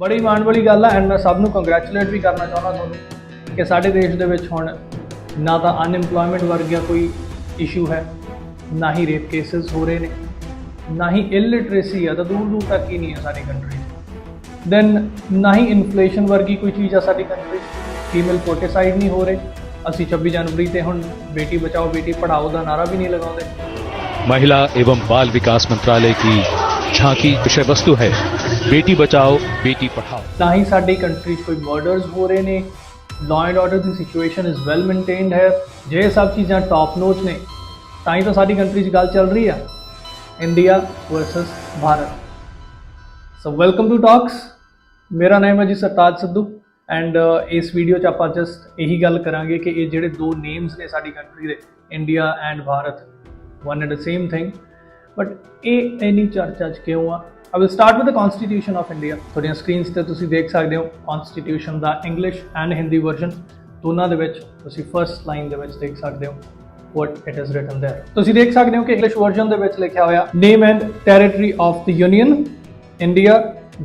बड़ी माण वाली गल है एंड मैं सब नूं कंग्रैचुलेट भी करना चाहुंदा तुहानूं कि साडे देश दे विच हुण ना तो अनएम्पलॉयमेंट वर्गिया कोई इशू है, ना ही रेप केसेस हो रहे हैं, ना ही इलिटरेसी है तो दूर दूर तक ही नहीं है साडी कंट्री। दैन ना ही इन्फ्लेशन वर्गी कोई चीज़ है साडी कंट्री। फीमेल पोटेसाइड नहीं हो रहे। असी 26 जनवरी ते हुण बेटी बचाओ बेटी पढ़ाओ का नारा भी नहीं लगाते। महिला एवं बाल विकास मंत्रालय की झांकी विषय वस्तु है बेटी बचाओ बेटी पढ़ाओ। ना ही साडी कंट्री कोई मर्डर्स हो रहे ने, लॉ एंड ऑर्डर की सिचुएशन इज़ वेल मेनटेन्ड है। जे सब चीज़ां टॉप नोच ने ताई तो साडी कंट्री गल चल रही है India versus Bharat. So welcome to talks. मेरा नाम है जी सरताज सिद्धू एंड इस वीडियो च आपां जस्ट यही गल करांगे कि ये जिहड़े दो नेम्स ने साडी कंट्री दे, India and Bharat, one and the same thing, but ये इन्नी चर्चा च क्यों आ। I will start with the constitution of India. तुहाडीआं स्क्रीनस ते तुसीं देख सकदे हो कॉन्स्टिट्यूशन दा इंग्लिश एंड हिंदी वर्जन दोनों दे विच तुसीं फर्स्ट लाइन दे विच देख सकदे हो what it is written there। तुसीं देख सकदे हो कि इंग्लिश वर्जन दे विच लिखिआ होया name and territory of the union India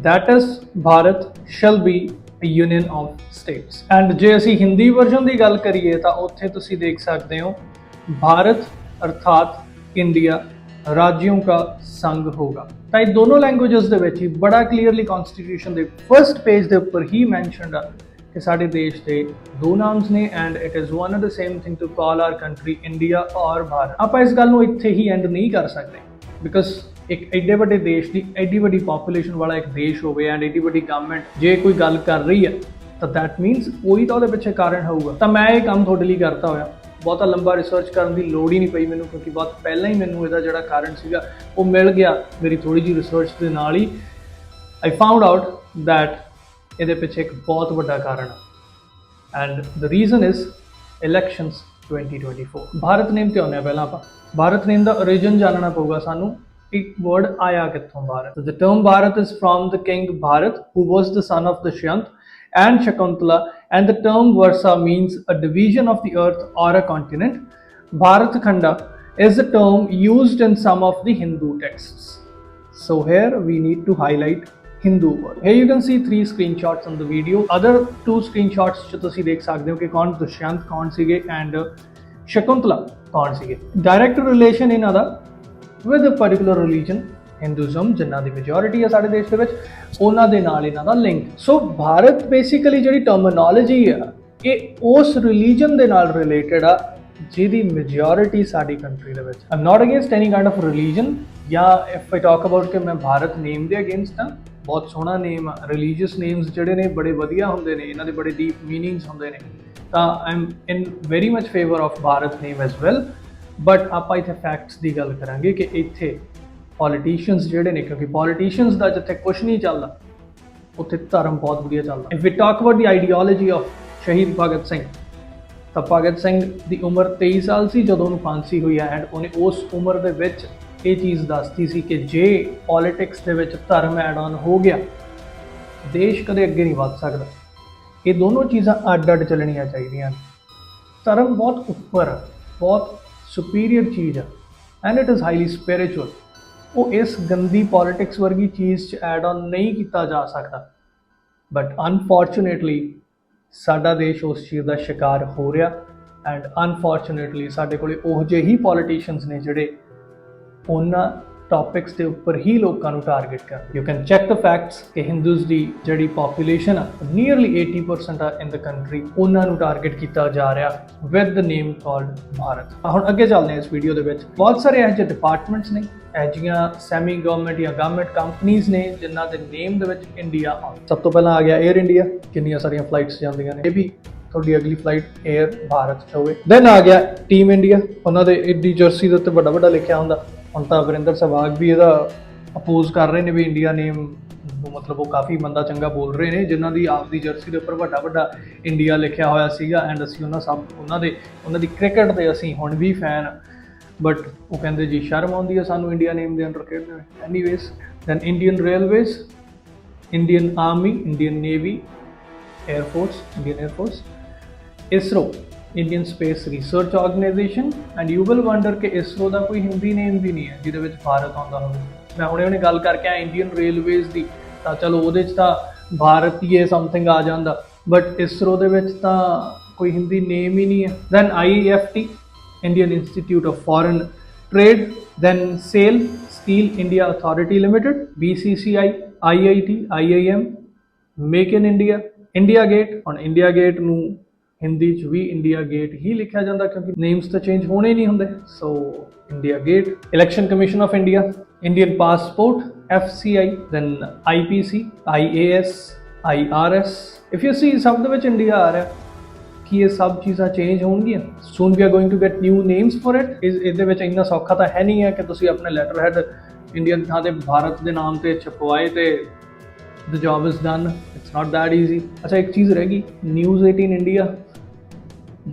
that is Bharat shall be a union of states। And जे असी हिंदी वर्जन की गल करिए तो उत्थे तुसीं देख सकते हो भारत अर्थात इंडिया राज्यों का संघ होगा। तो ये दोनों लैंग्वेजेस दे विच ही बड़ा क्लीयरली कॉन्स्टिट्यूशन के फर्स्ट पेज के उपर ही मैंशनड आ कि साडे देश के दो नाम्स ने and it is one and the same thing to call our country India और भारत। आपां इस गल नूं इत्थे ही एंड नहीं कर सकते बिकॉज एक एडे वड्डे देश की एडी वड्डी पॉपूलेशन वाला एक देश हो एंड एडी वड्डी गवर्नमेंट जे कोई गल कर रही है तो दैट मीनस कोई तो उहदे पिछे कारण होगा। तो मैं ये काम तुहाडे लई करता होया बहुता लंबा रिसर्च करने की लोड़ ही नहीं पई मैनूं, क्योंकि बहुत पहला ही मैनूं इहदा जिहड़ा कारण सीगा वो मिल गया मेरी थोड़ी जी रिसर्च के नाल ही। आई फाउंड आउट दैट इहदे पिछे एक बहुत वड्डा कारण है and the reason is elections 2024। Bharat name ते आउने पहला आपां भारत नेम दा ओरिजिन जानना पऊगा सानूं। एक वर्ड आया कित्थों Bharat. The term Bharat is from the king Bharat who was the son of Dushyant and Shakuntala, and the term Varsa means a division of the earth or a continent. Bharat Khanda is a term used in some of the Hindu texts. So here we need to highlight Hindu word. Here you can see 3 screenshots on the video. Other 2 screenshots जो तुसी देख सकते हो कि कौन दुष्यंत कौन सीगे and Shakuntala कौन सीगे। Direct relation इन्हां दा with a particular religion Hinduism जिन्हां दी मेजोरिटी है साडे देश दे विच उन्हां दे नाल इन्हां दा लिंक। सो भारत बेसिकली जिहड़ी टर्मिनोलॉजी है ये उस रिलीजन दे नाल रिलेटेड आ जिहदी मेजोरिटी साडी कंट्री दे विच। I am not against any kind of religion या इफ आई टॉक अबाउट कि मैं भारत नेम दे अगेंस्ट हां। बहुत सोहना नेम आ। रिलीजियस नेम्स जिहड़े ने बड़े वधिया हुंदे ने, इन्हां दे बड़े डीप मीनिंग्स हुंदे ने। तां I am in very much favour of Bharat name as well, but आपां इत्थे फैक्ट्स दी गल करांगे कि इत्थे पॉलिटिशियंस जिहड़े ने, क्योंकि पॉलिटिशियंस दा जिथे कुछ नहीं चलदा उत्थे धर्म बहुत वधिया चलदा। If we talk about the ideology of Shaheed Bhagat Singh, तो भगत सिंह की उम्र 23 साल सी जदों उन्होंने फांसी हुई है एंड उन्हें उस उम्र दे विच ये चीज़ दसती सी कि जे पॉलिटिक्स दे विच धर्म एड ऑन हो गया देश कदे अगे नहीं वध सकदा। ये दोनों चीज़ां अड अड चलनियां चाहिए। धर्म बहुत उपर बहुत सुपीरियर चीज़ है and it is highly spiritual. वो इस गंदी पॉलिटिक्स वर्गी चीज़ एड ऑन नहीं किया जा सकता, बट अनफॉर्चुनेटली साडा देश उस चीज़ का शिकार हो रहा एंड अनफॉर्चुनेटली साडे कोले ओह जे ही पॉलिटिशियंस ने जिहड़े उन्हां टॉपिक्स के उपर ही लोगों को टारगेट कर। You can check the facts कि हिंदूज की जिहड़ी पॉपूलेशन है नीयरली 80% आ इन द कंट्री, उन्होंने टारगेट किया जा रहा with the name called Bharat. हुण अगे चलते हैं इस वीडियो के विच। बहुत सारे यह डिपार्टमेंट्स ने, एजियां सैमी गवर्नमेंट या गवर्नमेंट कंपनीज ने जिन्हां दे नेम दे विच इंडिया आ। सब तो पहला आ गया एयर इंडिया, कितनी सारियां फ्लाइट्स जांदियां ने, ये भी थोड़ी अगली फ्लाइट एयर भारत होवे। दैन आ गया टीम इंडिया, उन्होंने एडी जर्सी के उत्ते बड़ा बड़ा लिखिया हुंदा। हुण तां वरिंदर सहवाग भी इहदा अपोज कर रहे हैं भी इंडिया नेम, मतलब वो काफ़ी मंदा चंगा बोल रहे हैं जिन्हां दी आपदी जर्सी के उपर वड्डा वड्डा इंडिया लिखिया होया सीगा एंड असीं उन्हां दी क्रिकेट दे असीं हुण भी फैन, बट वो कहते जी शर्म आउंदी है सानू इंडिया नेम दे अंडर खेडने। Anyways then Indian railways, Indian army, Indian navy, air force, Indian air force, ISRO, Indian space research organisation and you will wonder कि इसरो का कोई हिंदी नेम भी नहीं है जिहदे विच भारत आउंदा होवे। मैं हुणे गल करके आया इंडियन रेलवेज की, तो चलो वो ਭਾਰਤੀਏ ਸਮਥਿੰਗ ਆ ਜਾਂਦਾ, ਬਟ ਇਸਰੋ ਦੇ ਵਿੱਚ ਤਾਂ ਕੋਈ ਹਿੰਦੀ ਨੇਮ ਹੀ ਨਹੀਂ ਹੈ। Then IIFT, Indian Institute of Foreign Trade, then SAIL, steel India authority limited, BCCI, IIT, IIM, make in India, India gate. ਹੁਣ ਇੰਡੀਆ ਗੇਟ ਨੂੰ ਹਿੰਦੀ 'ਚ ਵੀ ਇੰਡੀਆ ਗੇਟ ਹੀ ਲਿਖਿਆ ਜਾਂਦਾ ਕਿਉਂਕਿ ਨੇਮਸ ਤਾਂ ਚੇਂਜ ਹੋਣੇ ਨਹੀਂ ਹੁੰਦੇ, so India gate. Election commission of India, Indian passport, FCI, then IPC, IAS, IRS। If you see ਸਭ ਦੇ ਵਿੱਚ ਇੰਡੀਆ ਆ ਰਿਹਾ, ਕੀ ਇਹ ਸਭ ਚੀਜ਼ਾਂ ਚੇਂਜ ਹੋਣਗੀਆਂ? Soon we are going to get new names for it. ਇਹਦੇ ਵਿੱਚ ਇੰਨਾ ਸੌਖਾ ਤਾਂ ਹੈ ਨਹੀਂ ਹੈ ਕਿ ਤੁਸੀਂ ਆਪਣੇ ਲੈਟਰ ਹੈਡ ਇੰਡੀਆ ਦੀ ਥਾਂ ਤੇ ਭਾਰਤ ਦੇ ਨਾਮ ਤੇ ਛਪਵਾਏ ਤੇ the job is done. It's not that easy. अच्छा, एक चीज़ रहेगी, News 18 India,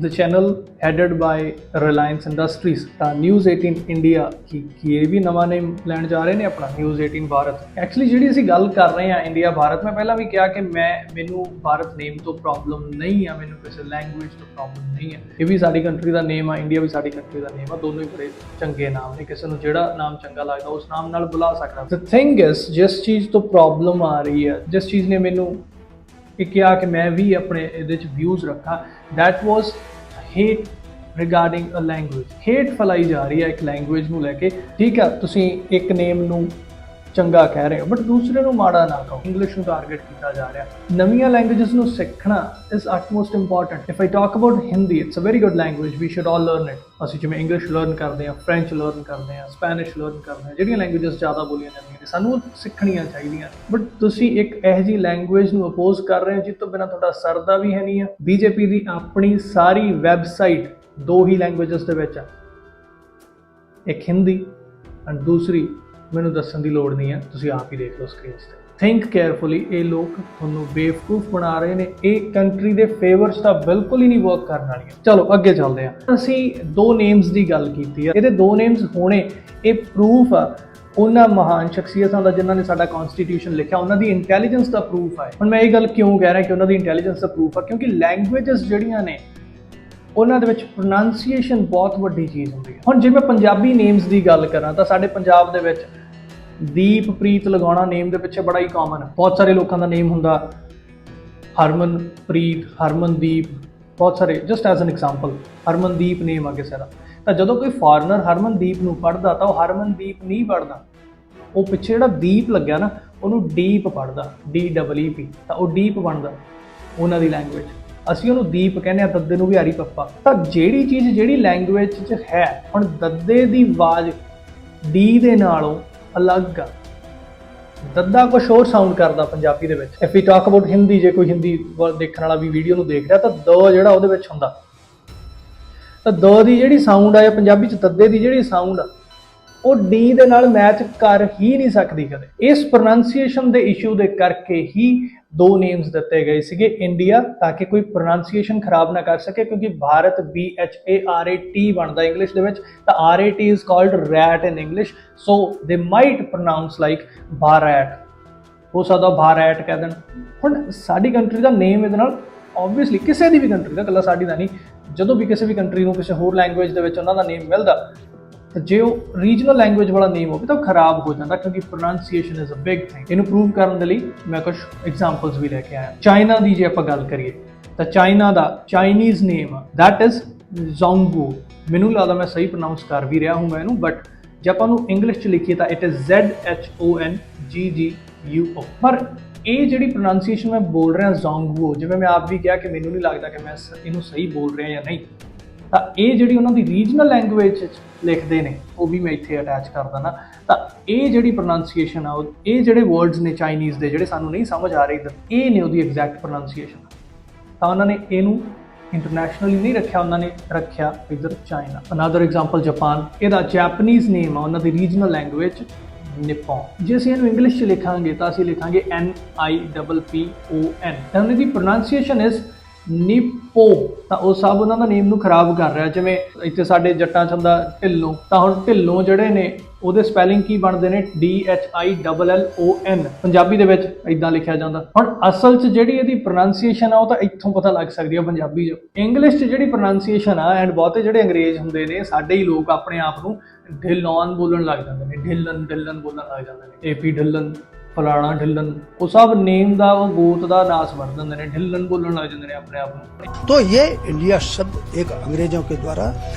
the channel headed by Reliance Industries। ਤਾਂ News 18 India की ਇਹ ਵੀ ਨਵਾਂ ਨੇਮ ਲੈਣ ਜਾ ਰਹੇ ਨੇ ਆਪਣਾ, News 18 ਭਾਰਤ। ਐਕਚੁਅਲੀ ਜਿਹੜੀ ਅਸੀਂ ਗੱਲ ਕਰ ਰਹੇ ਹਾਂ ਇੰਡੀਆ ਭਾਰਤ, ਮੈਂ ਪਹਿਲਾਂ ਵੀ ਕਿਹਾ ਕਿ ਮੈਨੂੰ ਭਾਰਤ ਨੇਮ ਤੋਂ ਪ੍ਰੋਬਲਮ ਨਹੀਂ ਆ, ਮੈਨੂੰ ਕਿਸੇ ਲੈਂਗੁਏਜ ਤੋਂ ਪ੍ਰੋਬਲਮ ਨਹੀਂ ਹੈ। ਇਹ ਵੀ ਸਾਡੀ ਕੰਟਰੀ ਦਾ ਨੇਮ ਆ, ਇੰਡੀਆ ਵੀ ਸਾਡੀ ਕੰਟਰੀ ਦਾ ਨੇਮ ਆ, ਦੋਨੋਂ ਹੀ ਬੜੇ ਚੰਗੇ ਨਾਮ ਨੇ। ਕਿਸੇ ਨੂੰ ਜਿਹੜਾ ਨਾਮ ਚੰਗਾ ਲੱਗਦਾ ਉਸ ਨਾਮ ਨਾਲ ਬੁਲਾ ਸਕਦਾ। ਦ ਥਿੰਗ ਇਜ਼, ਜਿਸ ਚੀਜ਼ ਤੋਂ ਪ੍ਰੋਬਲਮ ਆ ਰਹੀ ਹੈ, ਜਿਸ ਚੀਜ਼ ਨੇ ਮੈਨੂੰ ਇਹ ਕਿਹਾ ਕਿ ਮੈਂ ਵੀ ਆਪਣੇ ਇਹਦੇ 'ਚ ਵਿਊਜ਼ ਰੱਖਾਂ, that was hate regarding a language. Hate ਫੈਲਾਈ ਜਾ ਰਹੀ ਹੈ ਇੱਕ ਲੈਂਗੁਏਜ ਨੂੰ ਲੈ ਕੇ। ਠੀਕ ਆ, ਤੁਸੀਂ ਇੱਕ ਨੇਮ ਨੂੰ ਚੰਗਾ ਕਹਿ ਰਹੇ ਹੋ ਬਟ ਦੂਸਰੇ ਨੂੰ ਮਾੜਾ ਨਾ ਕਹੋ। ਇੰਗਲਿਸ਼ ਨੂੰ ਟਾਰਗੇਟ ਕੀਤਾ ਜਾ ਰਿਹਾ। ਨਵੀਆਂ ਲੈਂਗੁਏਜਸ ਨੂੰ ਸਿੱਖਣਾ is utmost important. If I talk about Hindi, it's a very good language, we should all learn it. ਅਸੀਂ ਜਿਵੇਂ ਇੰਗਲਿਸ਼ ਲਰਨ ਕਰਦੇ ਹਾਂ, ਫ੍ਰੈਂਚ ਲਰਨ ਕਰਦੇ ਹਾਂ, ਸਪੈਨਿਸ਼ ਲਰਨ ਕਰਦੇ ਹਾਂ, ਜਿਹੜੀਆਂ ਲੈਂਗੁਏਜਸ ਜ਼ਿਆਦਾ ਬੋਲੀਆਂ ਜਾਂਦੀਆਂ ਨੇ ਸਾਨੂੰ ਸਿੱਖਣੀਆਂ ਚਾਹੀਦੀਆਂ। ਬਟ ਤੁਸੀਂ ਇੱਕ ਇਹੋ ਜਿਹੀ ਲੈਂਗੁਏਜ ਨੂੰ ਅਪੋਜ਼ ਕਰ ਰਹੇ ਹੋ ਜਿਸ ਤੋਂ ਬਿਨਾਂ ਤੁਹਾਡਾ ਸਰਦਾ ਵੀ ਹੈ ਨਹੀਂ ਆ। BJP ਦੀ ਆਪਣੀ ਸਾਰੀ ਵੈਬਸਾਈਟ ਦੋ ਹੀ ਲੈਂਗੁਏਜਸ ਦੇ ਵਿੱਚ ਆ, ਇੱਕ ਹਿੰਦੀ ਐਂਡ ਦੂਸਰੀ ਮੈਨੂੰ ਦੱਸਣ ਦੀ ਲੋੜ ਨਹੀਂ ਹੈ, ਤੁਸੀਂ ਆਪ ਹੀ ਦੇਖ ਲਓ ਸਕਰੀਨ 'ਤੇ। ਥਿੰਕ ਕੇਅਰਫੁਲੀ, ਇਹ ਲੋਕ ਤੁਹਾਨੂੰ ਬੇਵਕੂਫ ਬਣਾ ਰਹੇ ਨੇ। ਇਹ ਕੰਟਰੀ ਦੇ ਫੇਵਰ 'ਚ ਤਾਂ ਬਿਲਕੁਲ ਹੀ ਨਹੀਂ ਵਰਕ ਕਰਨ ਵਾਲੀਆਂ। ਚਲੋ ਅੱਗੇ ਚੱਲਦੇ ਹਾਂ। ਅਸੀਂ ਦੋ ਨੇਮਸ ਦੀ ਗੱਲ ਕੀਤੀ ਹੈ, ਇਹਦੇ ਦੋ ਨੇਮਸ ਹੋਣੇ ਇਹ ਪ੍ਰੂਫ ਆ ਉਹਨਾਂ ਮਹਾਨ ਸ਼ਖਸੀਅਤਾਂ ਦਾ ਜਿਨ੍ਹਾਂ ਨੇ ਸਾਡਾ ਕਨਸਟੀਟਿਊਸ਼ਨ ਲਿਖਿਆ, ਉਹਨਾਂ ਦੀ ਇੰਟੈਲੀਜੈਂਸ ਦਾ ਪ੍ਰੂਫ ਹੈ। ਹੁਣ ਮੈਂ ਇਹ ਗੱਲ ਕਿਉਂ ਕਹਿ ਰਿਹਾ ਕਿ ਉਹਨਾਂ ਦੀ ਇੰਟੈਲੀਜੈਂਸ ਦਾ ਪ੍ਰੂਫ ਆ, ਕਿਉਂਕਿ ਲੈਂਗੁਏਜਸ ਜਿਹੜੀਆਂ ਨੇ ਉਹਨਾਂ ਦੇ ਵਿੱਚ ਪ੍ਰੋਨਾਂਸੀਏਸ਼ਨ ਬਹੁਤ ਵੱਡੀ ਚੀਜ਼ ਹੁੰਦੀ ਹੈ। ਹੁਣ ਜੇ ਮੈਂ ਪੰਜਾਬੀ ਨੇਮਸ ਦੀ ਗੱਲ ਕਰਾਂ ਤਾਂ ਸਾਡੇ ਪੰਜਾਬ ਦੇ ਵਿੱਚ ਦੀਪਪ੍ਰੀਤ ਲਗਾਉਣਾ ਨੇਮ ਦੇ ਪਿੱਛੇ ਬੜਾ ਹੀ ਕਾਮਨ ਹੈ। ਬਹੁਤ ਸਾਰੇ ਲੋਕਾਂ ਦਾ ਨੇਮ ਹੁੰਦਾ ਹਰਮਨਪ੍ਰੀਤ, ਹਰਮਨਦੀਪ, ਬਹੁਤ ਸਾਰੇ। Just as an example, Harmandeep name ਆ ਕਿਸੇ ਦਾ, ਤਾਂ ਜਦੋਂ ਕੋਈ ਫੋਰਨਰ ਹਰਮਨਦੀਪ ਨੂੰ ਪੜ੍ਹਦਾ ਤਾਂ ਉਹ ਹਰਮਨਦੀਪ ਨਹੀਂ ਪੜ੍ਹਦਾ, ਉਹ ਪਿੱਛੇ ਜਿਹੜਾ ਦੀਪ ਲੱਗਿਆ ਨਾ ਉਹਨੂੰ ਡੀਪ ਪੜ੍ਹਦਾ, DEEP, ਤਾਂ ਉਹ ਡੀਪ ਬਣਦਾ ਉਹਨਾਂ ਦੀ ਲੈਂਗੁਏਜ। ਅਸੀਂ ਉਹਨੂੰ ਦੀਪ ਕਹਿੰਦੇ ਆ, ਦੱਦੇ ਨੂੰ ਵੀ ਹਰੀ ਪੱਪਾ। ਤਾਂ ਜਿਹੜੀ ਚੀਜ਼ ਜਿਹੜੀ ਲੈਂਗੁਏਜ 'ਚ ਹੈ, ਹੁਣ ਦੱਦੇ ਦੀ ਆਵਾਜ਼ ਡੀ ਦੇ ਨਾਲੋਂ ਅਲੱਗ ਆ, ਦੱਦਾ ਕੁਛ ਹੋਰ ਸਾਊਂਡ ਕਰਦਾ ਪੰਜਾਬੀ ਦੇ ਵਿੱਚ। If you talk about Hindi, ਜੇ ਕੋਈ ਹਿੰਦੀ ਦੇਖਣ ਵਾਲਾ ਵੀ ਵੀਡੀਓ ਨੂੰ ਦੇਖ ਰਿਹਾ ਤਾਂ ਦ ਜਿਹੜਾ ਉਹਦੇ ਵਿੱਚ ਹੁੰਦਾ, ਤਾਂ ਦ ਦੀ ਜਿਹੜੀ ਸਾਊਂਡ ਆ ਪੰਜਾਬੀ 'ਚ ਦੱਦੇ ਦੀ ਜਿਹੜੀ ਸਾਊਂਡ ਆ ਉਹ ਡੀ ਦੇ ਨਾਲ ਮੈਚ ਕਰ ਹੀ ਨਹੀਂ ਸਕਦੀ ਕਦੇ। ਇਸ ਪ੍ਰੋਨਾਂਸੀਏਸ਼ਨ ਦੇ ਇਸ਼ੂ ਦੇ ਕਰਕੇ ਹੀ ਦੋ ਨੇਮਸ ਦਿੱਤੇ ਗਏ ਸੀਗੇ ਇੰਡੀਆ, ਤਾਂ ਕਿ ਕੋਈ ਪ੍ਰੋਨਾਂਸੀਏਸ਼ਨ ਖਰਾਬ ਨਾ ਕਰ ਸਕੇ, ਕਿਉਂਕਿ ਭਾਰਤ BHARAT ਬਣਦਾ ਇੰਗਲਿਸ਼ ਦੇ ਵਿੱਚ, ਤਾਂ RAT is called rat in English, so they might ਪ੍ਰੋਨਾਊਂਸ like Bharat, ਹੋ ਸਕਦਾ ਭਾਰਤ ਕਹਿ ਦੇਣ। ਹੁਣ ਸਾਡੀ ਕੰਟਰੀ ਦਾ ਨੇਮ ਇਹਦੇ ਨਾਲ ਓਬਵੀਅਸਲੀ, ਕਿਸੇ ਦੀ ਵੀ ਕੰਟਰੀ ਦਾ, ਇਕੱਲਾ ਸਾਡੀ ਦਾ ਨਹੀਂ, ਜਦੋਂ ਵੀ ਕਿਸੇ ਵੀ ਕੰਟਰੀ ਨੂੰ ਕਿਸੇ ਹੋਰ ਲੈਂਗੁਏਜ ਦੇ ਵਿੱਚ ਉਹਨਾਂ ਦਾ ਨੇਮ ਮਿਲਦਾ, ਜੇ ਉਹ ਰੀਜਨਲ ਲੈਂਗੁਏਜ ਵਾਲਾ ਨੇਮ ਹੋਵੇ ਤਾਂ ਉਹ ਖਰਾਬ ਹੋ ਜਾਂਦਾ, ਕਿਉਂਕਿ pronunciation is a big thing. ਇਹਨੂੰ ਪ੍ਰੂਵ ਕਰਨ ਦੇ ਲਈ ਮੈਂ ਕੁਝ ਐਗਜ਼ਾਮਪਲਸ ਵੀ ਲੈ ਕੇ ਆਇਆ। ਚਾਈਨਾ ਦੀ ਜੇ ਆਪਾਂ ਗੱਲ ਕਰੀਏ ਤਾਂ ਚਾਈਨਾ ਦਾ Chinese name that is Zhongguo. ਮੈਨੂੰ ਲੱਗਦਾ ਮੈਂ ਸਹੀ ਪ੍ਰੋਨਾਊਂਸ ਕਰ ਵੀ ਰਿਹਾ ਹੂੰਗਾ ਇਹਨੂੰ, ਬਟ ਜੇ ਆਪਾਂ ਉਹਨੂੰ ਇੰਗਲਿਸ਼ 'ਚ ਲਿਖੀਏ ਤਾਂ ਇਟ ਇਜ਼ ZHONGGUO। ਪਰ ਇਹ ਜਿਹੜੀ ਪ੍ਰੋਨਾਂਸੀਏਸ਼ਨ ਮੈਂ ਬੋਲ ਰਿਹਾ ਜ਼ੋਂਗੂ, ਜਿਵੇਂ ਮੈਂ ਆਪ ਵੀ ਕਿਹਾ ਕਿ ਮੈਨੂੰ ਨਹੀਂ ਲੱਗਦਾ ਕਿ ਮੈਂ ਇਹਨੂੰ ਸਹੀ ਬੋਲ ਰਿਹਾ ਜਾਂ ਨਹੀਂ, ਤਾਂ ਇਹ ਜਿਹੜੀ ਉਹਨਾਂ ਦੀ ਰੀਜਨਲ ਲੈਂਗੁਏਜ 'ਚ ਲਿਖਦੇ ਨੇ ਉਹ ਵੀ ਮੈਂ ਇੱਥੇ ਅਟੈਚ ਕਰ ਦਿੰਦਾ। ਤਾਂ ਇਹ ਜਿਹੜੀ ਪ੍ਰੋਨਾਂਸੀਏਸ਼ਨ ਆ, ਇਹ ਜਿਹੜੇ ਵਰਡਸ ਨੇ ਚਾਈਨੀਜ਼ ਦੇ ਜਿਹੜੇ ਸਾਨੂੰ ਨਹੀਂ ਸਮਝ ਆ ਰਹੇ ਇੱਧਰ, ਇਹ ਨੇ ਉਹਦੀ ਐਗਜ਼ੈਕਟ ਪ੍ਰੋਨਾਂਸੀਏਸ਼ਨ। ਤਾਂ ਉਹਨਾਂ ਨੇ ਇਹਨੂੰ ਇੰਟਰਨੈਸ਼ਨਲੀ ਨਹੀਂ ਰੱਖਿਆ, ਉਹਨਾਂ ਨੇ ਰੱਖਿਆ ਇੱਧਰ ਚਾਈਨਾ। ਅਨਦਰ ਐਗਜ਼ਾਮਪਲ ਜਾਪਾਨ, ਇਹਦਾ ਜੈਪਨੀਜ਼ ਨੇਮ ਆ ਉਹਨਾਂ ਦੀ ਰੀਜਨਲ ਲੈਂਗੁਏਜ ਨਿਪੋਨ। ਜੇ ਅਸੀਂ ਇਹਨੂੰ ਇੰਗਲਿਸ਼ 'ਚ ਲਿਖਾਂਗੇ ਤਾਂ ਅਸੀਂ ਲਿਖਾਂਗੇ NIPPON, ਤਾਂ ਉਹਨਾਂ ਦੀ ਪ੍ਰੋਨਾਂਸੀਏਸ਼ਨ ਇਜ਼ ਨਿਪੋ। ਤਾਂ ਉਹ ਸਭ ਉਹਨਾਂ ਦਾ ਨੇਮ ਨੂੰ ਖਰਾਬ ਕਰ ਰਿਹਾ। ਜਿਵੇਂ ਇੱਥੇ ਸਾਡੇ ਜੱਟਾਂ 'ਚ ਹੁੰਦਾ ਢਿੱਲੋਂ, ਤਾਂ ਹੁਣ ਢਿੱਲੋਂ ਜਿਹੜੇ ਨੇ ਉਹਦੇ ਸਪੈਲਿੰਗ ਕੀ ਬਣਦੇ ਨੇ DHILLON, ਪੰਜਾਬੀ ਦੇ ਵਿੱਚ ਇਦਾਂ ਲਿਖਿਆ ਜਾਂਦਾ। ਹੁਣ ਅਸਲ 'ਚ ਜਿਹੜੀ ਇਹਦੀ ਪ੍ਰੋਨਾਂਸੀਏਸ਼ਨ ਆ ਉਹ ਤਾਂ ਇੱਥੋਂ ਪਤਾ ਲੱਗ ਸਕਦੀ ਆ ਪੰਜਾਬੀ 'ਚ। ਇੰਗਲਿਸ਼ 'ਚ ਜਿਹੜੀ ਪ੍ਰੋਨਾਂਸੀਏਸ਼ਨ ਆ, ਐਂਡ ਬਹੁਤੇ ਜਿਹੜੇ ਅੰਗਰੇਜ਼ ਹੁੰਦੇ ਨੇ, ਸਾਡੇ ਹੀ ਲੋਕ ਆਪਣੇ ਆਪ ਨੂੰ ਢਿੱਲੋਨ ਬੋਲਣ ਲੱਗ ਜਾਂਦੇ ਨੇ, ਢਿੱਲਨ ਬੋਲਣ ਲੱਗ ਜਾਂਦੇ ਨੇ, AP ਢਿੱਲਨ, ਫਲਾਣਾ ਢਿੱਲਨ, ਉਹ ਸਭ ਨੇਮ ਦਾ ਉਹ ਗੋਤ ਦਾ ਨਾਸ ਵਰ ਦਿੰਦੇ ਨੇ, ਢਿੱਲਨ ਬੋਲਣ ਲੱਗ ਜਾਂਦੇ ਨੇ ਆਪਣੇ ਆਪ ਨੂੰ। तो ये इंडिया शब्द एक अंग्रेजों के द्वारा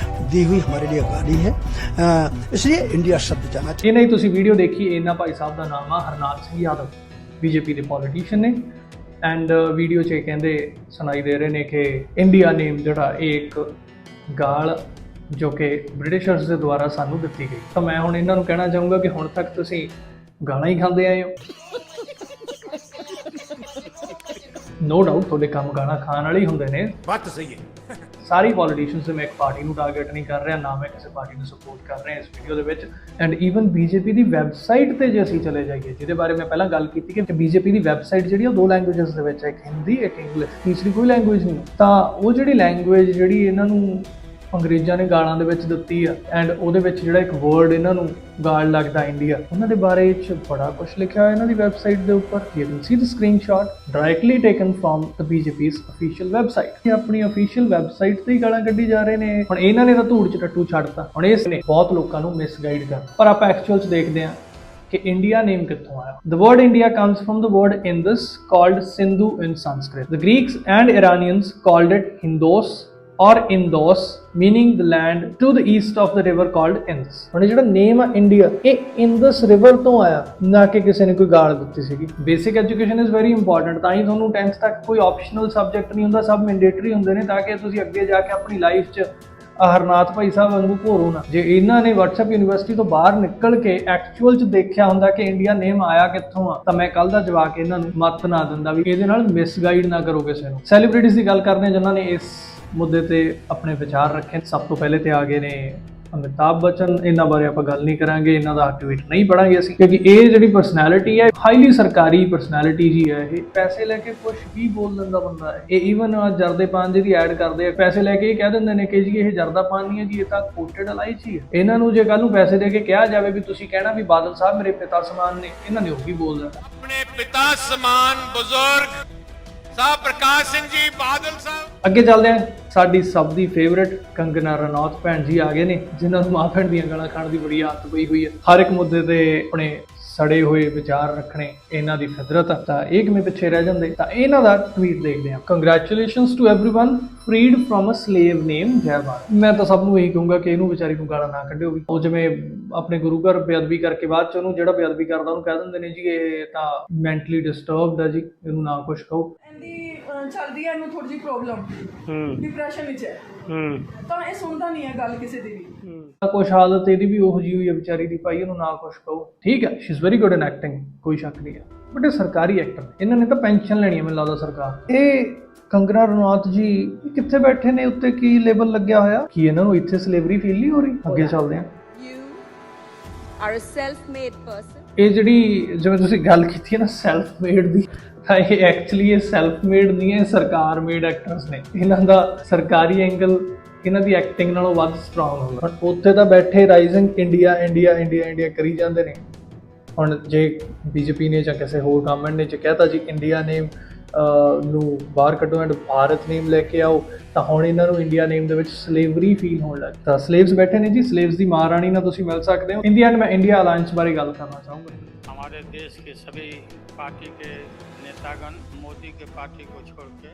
दी हुई हमारे लिए गाली है, इसलिए इंडिया शब्द जाना चाहिए। ਇਹ ਨਹੀਂ ਤੁਸੀਂ ਵੀਡੀਓ ਦੇਖੀ, ਇਹਨਾਂ ਭਾਈ ਸਾਹਿਬ ਦਾ ਨਾਮ ਆ ਹਰਨਾਲ ਸਿੰਘ ਯਾਦਵ, ਬੀਜੇਪੀ ਦੇ ਪੋਲੀਟੀਸ਼ੀਅਨ ਨੇ। ਐਂਡ ਵੀਡੀਓ 'ਚ ਇਹ ਕਹਿੰਦੇ ਸੁਣਾਈ ਦੇ ਰਹੇ ਨੇ ਕਿ ਇੰਡੀਆ ਨੇਮ ਜਿਹੜਾ ਇਹ ਇੱਕ ਗਾਲ ਜੋ ਕਿ ਬ੍ਰਿਟਿਸ਼ਰਸ ਦੇ ਦੁਆਰਾ ਸਾਨੂੰ ਦਿੱਤੀ ਗਈ। ਤਾਂ ਮੈਂ ਹੁਣ ਇਹਨਾਂ ਨੂੰ ਕਹਿਣਾ ਚਾਹੂੰਗਾ ਕਿ ਹੁਣ ਤੱਕ ਤੁਸੀਂ ਗਾਲਾਂ ਹੀ ਖਾਂਦੇ ਆਏ ਹੋ। ਨੋ ਡਾਊਟ ਤੁਹਾਡੇ ਕੰਮ ਗਾਣਾ ਖਾਣ ਵਾਲੇ ਹੀ ਹੁੰਦੇ ਨੇ, बात तो सही है। ਸਾਰੀ ਪੋਲੀਟੀਸ਼ੀਅਨਸ ਤੇ ਮੈਂ ਇੱਕ ਪਾਰਟੀ ਨੂੰ ਟਾਰਗੇਟ ਨਹੀਂ ਕਰ ਰਿਹਾ, ਨਾ ਮੈਂ ਕਿਸੇ ਪਾਰਟੀ ਨੂੰ ਸਪੋਰਟ ਕਰ ਰਿਹਾ ਇਸ ਵੀਡੀਓ ਦੇ ਵਿੱਚ। And even BJP the website ਤੇ ਜੇ ਅਸੀਂ ਚਲੇ ਜਾਈਏ, ਜਿਹਦੇ ਬਾਰੇ ਮੈਂ ਪਹਿਲਾਂ ਗੱਲ ਕੀਤੀ ਕਿ ਬੀਜੇਪੀ ਦੀ ਵੈਬਸਾਈਟ ਜਿਹੜੀ ਉਹ 2 ਲੈਂਗੁਏਜਸ ਦੇ ਵਿੱਚ ਹੈ, ਇੱਕ ਹਿੰਦੀ ਇੱਕ ਇੰਗਲਿਸ਼, ਤੀਸਰੀ ਕੋਈ ਲੈਂਗੁਏਜ ਨਹੀਂ। ਤਾਂ ਉਹ ਜਿਹੜੀ ਲੈਂਗੁਏਜ ਜਿਹੜੀ ਇਹਨਾਂ ਨੂੰ ਅੰਗਰੇਜ਼ਾਂ ਨੇ ਗਾਲਾਂ ਦੇ ਵਿੱਚ ਦਿੱਤੀ ਆ, ਐਂਡ ਉਹਦੇ ਵਿੱਚ ਜਿਹੜਾ ਇੱਕ ਵਰਡ ਇਹਨਾਂ ਨੂੰ ਗਾਲ ਲੱਗਦਾ ਇੰਡੀਆ, ਉਹਨਾਂ ਦੇ ਬਾਰੇ 'ਚ ਬੜਾ ਕੁਝ ਲਿਖਿਆ ਹੋਇਆ ਇਹਨਾਂ ਦੀ ਵੈਬਸਾਈਟ ਦੇ ਉੱਪਰ। You can see the screenshot directly taken from the BJP's official website. ਇਹ ਆਪਣੀ ਅਫੀਸ਼ੀਅਲ ਵੈਬਸਾਈਟ ਤੇ ਹੀ ਗਾਲਾਂ ਕੱਢੀ ਜਾ ਰਹੇ ਨੇ। ਹੁਣ ਇਹਨਾਂ ਨੇ ਤਾਂ ਧੂੜ 'ਚ ਟੱਟੂ ਛੱਡਤਾ, ਹੁਣ ਇਸ ਨੇ ਬਹੁਤ ਲੋਕਾਂ ਨੂੰ ਮਿਸਗਾਈਡ ਕਰ। ਪਰ ਆਪਾਂ ਐਕਚੁਅਲ 'ਚ ਦੇਖਦੇ ਹਾਂ ਕਿ ਇੰਡੀਆ ਨੇਮ ਕਿੱਥੋਂ ਆਇਆ। The word India comes from the word Indus, called Sindhu in Sanskrit. The Greeks and Iranians called it Hindos or Indos, meaning the land to the east of the river called Indus। ਹੁਣ ਜਿਹੜਾ ਨੇਮ ਆ India, ਇਹ ਇੰਦਸ river ਤੋਂ ਆਇਆ, ਨਾ ਕਿ ਕਿਸੇ ਨੇ ਕੋਈ ਗਾਲ ਦਿੱਤੀ ਸੀਗੀ। Basic education is very important. ਤਾਂ ਹੀ ਤੁਹਾਨੂੰ 10th ਤੱਕ ਕੋਈ ਆਪਸ਼ਨਲ ਸਬਜੈਕਟ ਨਹੀਂ ਹੁੰਦਾ, ਸਭ ਮੈਂਡੇਟਰੀ ਹੁੰਦੇ ਨੇ, ਤਾਂ ਕਿ ਤੁਸੀਂ ਅੱਗੇ ਜਾ ਕੇ ਆਪਣੀ ਲਾਈਫ 'ਚ ਹਰਨਾਥ ਭਾਈ ਸਾਹਿਬ ਵਾਂਗੂ ਭੋਰੋ ਨਾ। ਜੇ ਇਹਨਾਂ ਨੇ WhatsApp ਯੂਨੀਵਰਸਿਟੀ ਤੋਂ ਬਾਹਰ ਨਿਕਲ ਕੇ ਐਕਚੁਅਲ 'ਚ ਦੇਖਿਆ ਹੁੰਦਾ ਕਿ ਇੰਡੀਆ ਨੇਮ ਆਇਆ ਕਿੱਥੋਂ ਆ, ਤਾਂ ਮੈਂ ਕੱਲ ਦਾ ਜਵਾਕ ਇਹਨਾਂ ਨੂੰ ਮੱਤ ਨਾ ਦਿੰਦਾ ਵੀ ਇਹਦੇ ਨਾਲ ਮਿਸਗਾਈਡ ਨਾ ਕਰੋ ਕਿਸੇ ਨੂੰ। ਸੈਲੀਬ੍ਰਿਟੀਜ਼ ਦੀ ਗੱਲ ਕਰਦੇ ਹਾਂ ਜਿਨ੍ਹਾਂ ਨੇ ਇਸ ਮੁੱਦੇ ਤੇ ਆਪਣੇ ਵਿਚਾਰ ਰੱਖੇ। ਸਭ ਤੋਂ ਪਹਿਲੇ ਤੇ ਆ ਗਏ ਨੇ ਅਮਿਤਾਭ ਬੱਚਨ। ਇਹਨਾਂ ਬਾਰੇ ਆਪਾਂ ਗੱਲ ਨਹੀਂ ਕਰਾਂਗੇ, ਇਹਨਾਂ ਦਾ ਟਵੀਟ ਨਹੀਂ ਪੜਾਂਗੇ ਅਸੀਂ, ਕਿਉਂਕਿ ਇਹ ਜਿਹੜੀ ਪਰਸਨੈਲਿਟੀ ਹੈ ਹਾਈਲੀ ਸਰਕਾਰੀ ਪਰਸਨੈਲਿਟੀ ਜੀ ਹੈ। ਇਹ ਪੈਸੇ ਲੈ ਕੇ ਕੁਝ ਵੀ ਬੋਲ ਦਿੰਦਾ ਬੰਦਾ ਹੈ। ਇਹ ਈਵਨ ਜਰਦੇ ਪਾਨ ਜਿਹਦੀ ਐਡ ਕਰਦੇ ਆ, ਪੈਸੇ ਲੈ ਕੇ ਇਹ ਕਹਿ ਦਿੰਦੇ ਨੇ ਕਿ ਜੀ ਇਹ ਜਰਦਾ ਪਾਨ ਨਹੀਂ ਹੈ ਜੀ, ਇਹ ਤਾਂ ਕੋਟਡ ਇਲਾਇਚੀ ਹੈ। ਇਹਨਾਂ ਨੂੰ ਜੇ ਕੱਲ ਨੂੰ ਪੈਸੇ ਦੇ ਕੇ ਕਿਹਾ ਜਾਵੇ ਵੀ ਤੁਸੀਂ ਕਹਿਣਾ ਵੀ ਬਾਦਲ ਸਾਹਿਬ ਮੇਰੇ ਪਿਤਾ ਸਮਾਨ ਨੇ, ਇਹਨਾਂ ਨੇ ਉਹ ਵੀ ਬੋਲ ਦੇਣਾ। अपने पिता समान बुजुर्ग साहब प्रकाश सिंह जी बादल साहब। ਅੱਗੇ ਚੱਲਦੇ ਹਾਂ, ਸਾਡੀ ਸਭ ਦੀ ਫੇਵਰੇਟ ਕੰਗਨਾ ਰਣੌਤ ਭੈਣ ਜੀ ਆ ਗਏ ਨੇ, ਜਿਨ੍ਹਾਂ ਨੂੰ ਮਾਂ ਭੈਣ ਦੀਆਂ ਗਾਲਾਂ ਖਾਣ ਦੀ ਬੜੀ ਆਦਤ ਪਈ ਹੋਈ ਹੈ। ਹਰ ਇੱਕ ਮੁੱਦੇ ਤੇ ਆਪਣੇ ਸੜੇ ਹੋਏ ਵਿਚਾਰ ਰੱਖਣੇ ਇਹਨਾਂ ਦੀ ਫਿਤਰਤ ਆ, ਤਾਂ ਇਹ ਕਿਵੇਂ ਪਿੱਛੇ ਰਹਿ ਜਾਂਦੇ। ਤਾਂ ਇਹਨਾਂ ਦਾ ਟਵੀਟ ਦੇਖਦੇ ਹਾਂ। Congratulations to everyone freed from a slave name ਜੈ ਭਾਰਤ। ਮੈਂ ਤਾਂ ਸਭ ਨੂੰ ਇਹੀ ਕਹੂੰਗਾ ਕਿ ਇਹਨੂੰ ਵਿਚਾਰੀ ਨੂੰ ਗਾਲਾਂ ਨਾ ਕੱਢਿਓ ਵੀ। ਉਹ ਜਿਵੇਂ ਆਪਣੇ ਗੁਰੂ ਘਰ ਬੇਅਦਬੀ ਕਰਕੇ ਬਾਅਦ ਚ ਉਹਨੂੰ ਜਿਹੜਾ ਬੇਅਦਬੀ ਕਰਦਾ ਉਹਨੂੰ ਕਹਿ ਦਿੰਦੇ ਨੇ ਜੀ ਇਹ ਤਾਂ ਮੈਂਟਲੀ ਡਿਸਟਰਬਡ ਹੈ ਜੀ, ਇਹਨੂੰ ਨਾ ਕੁਛ ਕਹੋ। ਚੱਲਦੀ ਹੈ ਇਹਨੂੰ ਥੋੜੀ ਜਿਹੀ ਪ੍ਰੋਬਲਮ, ਡਿਪਰੈਸ਼ਨ ਵਿੱਚ ਹੈ, ਤਾਂ ਇਹ ਸੁਣਦਾ ਨਹੀਂ ਹੈ ਗੱਲ ਕਿਸੇ ਦੀ ਵੀ। ਕੁਛ ਹਾਲਤ ਇਹਦੀ ਵੀ ਉਹੋ ਜਿਹੀ ਹੋਈ ਹੈ ਵਿਚਾਰੀ ਦੀ, ਭਾਈ ਇਹਨੂੰ ਨਾ ਕੁਛ ਕਹੋ। ਠੀਕ ਹੈ, she is very good in acting, ਕੋਈ ਸ਼ੱਕ ਨਹੀਂ ਹੈ, ਬਟ ਇਹ ਸਰਕਾਰੀ ਐਕਟਰ ਨੇ, ਇਹਨਾਂ ਨੇ ਤਾਂ ਪੈਨਸ਼ਨ ਲੈਣੀ ਹੈ ਮੈਨੂੰ ਲੱਗਦਾ ਸਰਕਾਰ। ਇਹ ਕੰਗਨਾ ਰਣੌਤ ਜੀ ਕਿੱਥੇ ਬੈਠੇ ਨੇ, ਉੱਤੇ ਕੀ ਲੇਬਲ ਲੱਗਿਆ ਹੋਇਆ, ਕੀ ਇਹਨਾਂ ਨੂੰ ਇੱਥੇ ਸਲੇਵਰੀ ਫੀਲ ਨਹੀਂ ਹੋ ਰਹੀ? ਅੱਗੇ ਚੱਲਦੇ ਹਾਂ। are a self-made person। ਇਹ ਜਿਹੜੀ ਜਿਵੇਂ ਤੁਸੀਂ ਗੱਲ ਕੀਤੀ ਹੈ ਨਾ ਸੈਲਫ ਮੇਡ ਦੀ, ਤਾਂ ਇਹ ਐਕਚੁਅਲੀ ਇਹ ਸੈਲਫ ਮੇਡ ਨਹੀਂ ਹੈ, ਸਰਕਾਰ ਮੇਡ ਐਕਟਰਸ ਨੇ। ਇਹਨਾਂ ਦਾ ਸਰਕਾਰੀ ਐਂਗਲ ਇਹਨਾਂ ਦੀ ਐਕਟਿੰਗ ਨਾਲੋਂ ਵੱਧ ਸਟਰੋਂਗ ਹੁੰਦਾ। ਬਟ ਉੱਥੇ ਤਾਂ ਬੈਠੇ rising India India India India ਕਰੀ ਜਾਂਦੇ ਨੇ। ਹੁਣ ਜੇ ਬੀਜੇਪੀ ਨੇ ਜਾਂ ਕਿਸੇ ਹੋਰ ਗਵਰਨਮੈਂਟ ਨੇ ਜੇ ਕਹਿਤਾ ਜੀ ਇੰਡੀਆ ਨੇਮ ਨੂੰ ਬਾਹਰ ਕੱਢੋ ਐਂਡ ਭਾਰਤ ਨੇਮ ਲੈ ਕੇ ਆਓ, ਤਾਂ ਹੁਣ ਇਹਨਾਂ ਨੂੰ ਇੰਡੀਆ ਨੇਮ ਦੇ ਵਿੱਚ ਸਲੇਵਰੀ ਫੀਲ ਹੋਣ ਲੱਗ। ਤਾਂ ਸਲੇਵਸ ਬੈਠੇ ਨੇ ਜੀ, ਸਲੇਵਸ ਦੀ ਮਹਾਰਾਣੀ ਨਾਲ ਤੁਸੀਂ ਮਿਲ ਸਕਦੇ ਹੋ। ਇੰਡੀਆ ਮੈਂ ਇੰਡੀਆ ਅਲਾਇੰਸ ਬਾਰੇ ਗੱਲ ਕਰਨਾ ਚਾਹੂੰਗਾ। हमारे देश के सभी पार्टी के नेतागण मोदी के पार्टी को छोड़ के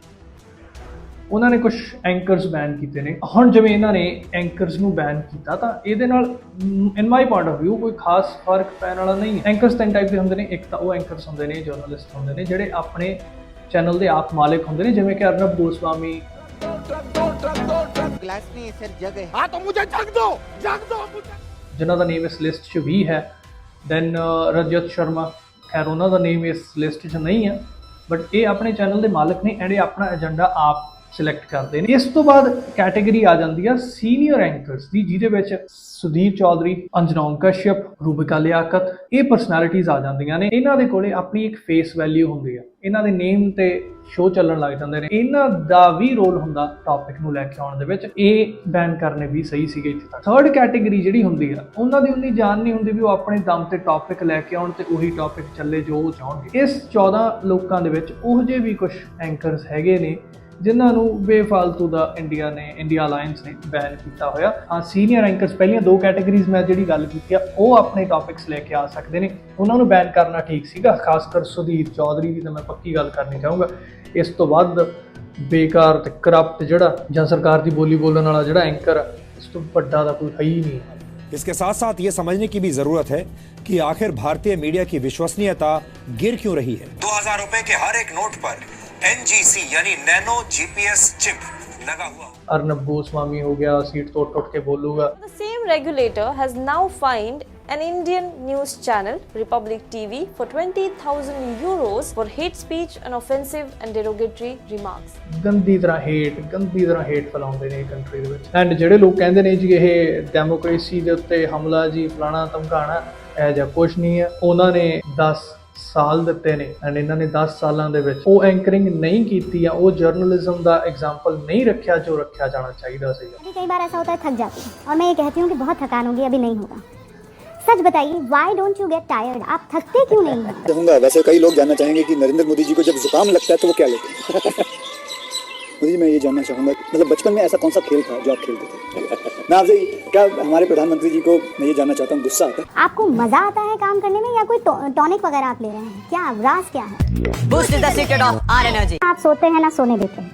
ਉਹਨਾਂ ਨੇ ਕੁਝ ਐਂਕਰਸ ਬੈਨ ਕੀਤੇ ਨੇ। ਹੁਣ ਜਿਵੇਂ ਇਹਨਾਂ ਨੇ ਐਂਕਰਸ ਨੂੰ ਬੈਨ ਕੀਤਾ, ਤਾਂ ਇਹਦੇ ਨਾਲ ਇਨ ਮਾਈ ਪੁਆਇੰਟ ਆਫ ਵਿਊ ਕੋਈ ਖਾਸ ਫਰਕ ਪੈਣ ਵਾਲਾ ਨਹੀਂ ਹੈ। ਐਂਕਰਸ ਤਿੰਨ ਟਾਈਪ ਦੇ ਹੁੰਦੇ ਨੇ। ਇੱਕ ਤਾਂ ਉਹ ਐਂਕਰਸ ਹੁੰਦੇ ਨੇ, ਜਰਨਲਿਸਟ ਹੁੰਦੇ ਨੇ, ਜਿਹੜੇ ਆਪਣੇ ਚੈਨਲ ਦੇ ਆਪ ਮਾਲਿਕ ਹੁੰਦੇ ਨੇ, ਜਿਵੇਂ ਕਿ ਅਰਨਬ ਗੋਸਵਾਮੀ। ਜਿਨ੍ਹਾਂ ਦਾ ਨੇਮ ਇਸ ਲਿਸਟ 'ਚ ਵੀ ਹੈ। ਦੈਨ ਰਜਤ ਸ਼ਰਮਾ, ਖੈਰ ਉਹਨਾਂ ਦਾ ਨੇਮ ਇਸ ਲਿਸਟ 'ਚ ਨਹੀਂ ਹੈ, ਬਟ ਇਹ ਆਪਣੇ ਚੈਨਲ ਦੇ ਮਾਲਕ ਨੇ ਐਂਡ ਇਹ ਆਪਣਾ ਏਜੰਡਾ ਆਪ ਸਿਲੈਕਟ ਕਰਦੇ ਨੇ। ਇਸ ਤੋਂ ਬਾਅਦ ਕੈਟੇਗਰੀ ਆ ਜਾਂਦੀ ਆ ਸੀਨੀਅਰ ਐਂਕਰਸ ਦੀ, ਜਿਹਦੇ ਵਿੱਚ ਸੁਧੀਰ ਚੌਧਰੀ, ਅੰਜਨੌਨ ਕਸ਼ਯਪ, ਰੂਬਿਕਾ ਲਿਆਕਤ, ਇਹ ਪਰਸਨੈਲਿਟੀਜ਼ ਆ ਜਾਂਦੀਆਂ ਨੇ। ਇਹਨਾਂ ਦੇ ਕੋਲੇ ਆਪਣੀ ਇੱਕ ਫੇਸ ਵੈਲਿਊ ਹੁੰਦੀ ਆ, ਇਹਨਾਂ ਦੇ ਨੇਮ ਤੇ ਸ਼ੋਅ ਚੱਲਣ ਲੱਗ ਜਾਂਦੇ ਨੇ। ਇਹਨਾਂ ਦਾ ਵੀ ਰੋਲ ਹੁੰਦਾ ਟੌਪਿਕ ਨੂੰ ਲੈ ਕੇ ਆਉਣ ਦੇ ਵਿੱਚ। ਇਹ ਬੈਨ ਕਰਨੇ ਵੀ ਸਹੀ ਸੀਗੇ ਇੱਥੇ ਤੱਕ। ਥਰਡ ਕੈਟੇਗਰੀ ਜਿਹੜੀ ਹੁੰਦੀ ਆ, ਉਹਨਾਂ ਦੀ ਉਨੀ ਜਾਨ ਨਹੀਂ ਹੁੰਦੀ ਵੀ ਉਹ ਆਪਣੇ ਦਮ ਤੇ ਟੌਪਿਕ ਲੈ ਕੇ ਆਉਣ ਤੇ ਉਹੀ ਟੌਪਿਕ ਚੱਲੇ ਜੋ ਉਹ ਚਾਹਣਗੇ। ਇਸ 14 ਲੋਕਾਂ ਦੇ ਵਿੱਚ ਉਹ ਜਿਹੇ ਵੀ ਕੁਝ ਐਂਕਰਸ ਹੈਗੇ ਨੇ ਜਿਨ੍ਹਾਂ ਨੂੰ ਬੇਫਾਲਤੂ ਦਾ ਇੰਡੀਆ ਅਲਾਈਅੰਸ ਨੇ ਬੈਨ ਕੀਤਾ ਹੋਇਆ। ਹਾਂ, ਸੀਨੀਅਰ ਐਂਕਰਸ ਪਹਿਲੀਆਂ 2 ਕੈਟਾਗਰੀਜ਼ ਮੈਂ ਜਿਹੜੀ ਗੱਲ ਕੀਤੀ ਆ ਉਹ ਆਪਣੇ ਟੌਪਿਕਸ ਲੈ ਕੇ ਆ ਸਕਦੇ ਨੇ, ਉਹਨਾਂ ਨੂੰ ਬੈਨ ਕਰਨਾ ਠੀਕ ਸੀਗਾ। ਖਾਸ ਕਰ ਸੁਧੀਰ ਚੌਧਰੀ ਦੀ ਤਾਂ ਮੈਂ ਪੱਕੀ ਗੱਲ ਕਰਨੀ ਚਾਹੂੰਗਾ। ਇਸ ਤੋਂ ਵੱਧ ਬੇਕਾਰ ਤੇ ਕਰਪਟ ਜਿਹੜਾ ਜਾਂ ਸਰਕਾਰ ਦੀ ਬੋਲੀ ਬੋਲਣ ਵਾਲਾ ਜਿਹੜਾ ਐਂਕਰ ਆ, ਇਸ ਤੋਂ ਵੱਡਾ ਤਾਂ ਕੋਈ ਹੈ ਹੀ नहीं। इसके साथ साथ ये समझने की भी जरूरत है कि आखिर भारतीय मीडिया की विश्वसनीयता गिर क्यों रही है। 2000 रुपए के हर एक नोट पर NGC यानी नैनो GPS चिप लगा हुआ। अर्नब गोस्वामी हो गया, सीट तोड़ के बोलूगा। The same regulator has now fined an Indian news channel, Republic TV, for 20,000 euros for hate speech and offensive and derogatory remarks. ਗੰਦੀ ਤਰ੍ਹਾਂ ਹੇਟ ਫੈਲਾਉਂਦੇ ਨੇ ਕੰਟਰੀ ਦੇ ਵਿੱਚ। ਐਂਡ ਜਿਹੜੇ ਲੋਕ ਕਹਿੰਦੇ ਨੇ ਜੀ ਇਹ ਡੈਮੋਕ੍ਰੇਸੀ ਦੇ ਉੱਤੇ ਹਮਲਾ ਜੀ ਫਲਾਣਾ ਧਮਕਾਣਾ, ਇਹ ਜਿਹਾ ਕੁਛ ਨਹੀਂ ਹੈ। ਉਹਨਾਂ ਨੇ 10 ਸਾਲ ਦਿੱਤੇ ਨੇ ਐਂਡ ਇਹਨਾਂ ਨੇ 10 ਸਾਲਾਂ ਦੇ ਵਿੱਚ ਉਹ ਐਂਕਰਿੰਗ ਨਹੀਂ ਕੀਤੀ ਆ, ਉਹ ਜਰਨਲਿਜ਼ਮ ਦਾ ਐਗਜ਼ਾਮਪਲ ਨਹੀਂ ਰੱਖਿਆ जो ਰੱਖਿਆ ਜਾਣਾ ਚਾਹੀਦਾ ਸੀਗਾ। कई बार ऐसा होता है थक जाती हूँ और मैं ये कहती हूँ कि बहुत थकान होगी, अभी नहीं होगा। सच बताइए, why don't you get tired? आप थकते क्यों नहीं? कहूँगा वैसे कई लोग जानना चाहेंगे कि नरेंद्र मोदी जी को जब जुकाम लगता है तो वो क्या लेते हैं। मोदी जी, मैं ये जानना चाहूँगा, मतलब बचपन में ऐसा कौन सा खेल था जो आप खेलते थे? मैं आपसे क्या हमारे प्रधानमंत्री जी को मैं ये जानना चाहता हूँ, गुस्सा आता है? आपको मजा आता है काम करने में या कोई टॉनिक वगैरह आप ले रहे हैं? क्या राज क्या है? Boost the secret of our energy. आप सोते हैं ना सोने देते हैं।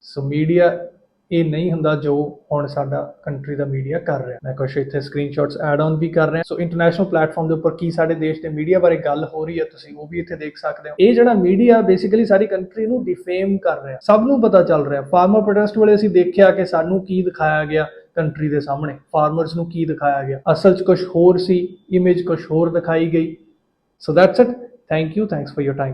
ਸੋ ਮੀਡੀਆ ਇਹ ਨਹੀਂ ਹੁੰਦਾ ਜੋ ਹੁਣ ਸਾਡਾ ਕੰਟਰੀ ਦਾ ਮੀਡੀਆ ਕਰ ਰਿਹਾ। ਮੈਂ ਕੁਛ ਇੱਥੇ ਸਕਰੀਨਸ਼ਾਟਸ ਐਡ ਆਨ ਵੀ ਕਰ ਰਿਹਾ। ਸੋ ਇੰਟਰਨੈਸ਼ਨਲ ਪਲੇਟਫਾਰਮ ਦੇ ਉੱਪਰ ਕੀ ਸਾਡੇ ਦੇਸ਼ ਦੇ ਮੀਡੀਆ ਬਾਰੇ ਗੱਲ ਹੋ ਰਹੀ ਹੈ, ਤੁਸੀਂ ਉਹ ਵੀ ਇੱਥੇ ਦੇਖ ਸਕਦੇ ਹੋ। ਇਹ ਜਿਹੜਾ ਮੀਡੀਆ ਬੇਸਿਕਲੀ ਸਾਰੀ ਕੰਟਰੀ ਨੂੰ ਡਿਫੇਮ ਕਰ ਰਿਹਾ, ਸਭ ਨੂੰ ਪਤਾ ਚੱਲ ਰਿਹਾ। ਫਾਰਮਰ ਪ੍ਰੋਟੈਸਟ ਵੇਲੇ ਅਸੀਂ ਦੇਖਿਆ ਕਿ ਸਾਨੂੰ ਕੀ ਦਿਖਾਇਆ ਗਿਆ ਕੰਟਰੀ ਦੇ ਸਾਹਮਣੇ, ਫਾਰਮਰਸ ਨੂੰ ਕੀ ਦਿਖਾਇਆ ਗਿਆ। ਅਸਲ 'ਚ ਕੁਛ ਹੋਰ ਸੀ, ਇਮੇਜ ਕੁਛ ਹੋਰ ਦਿਖਾਈ ਗਈ। So that's it, thank you, thanks for your time.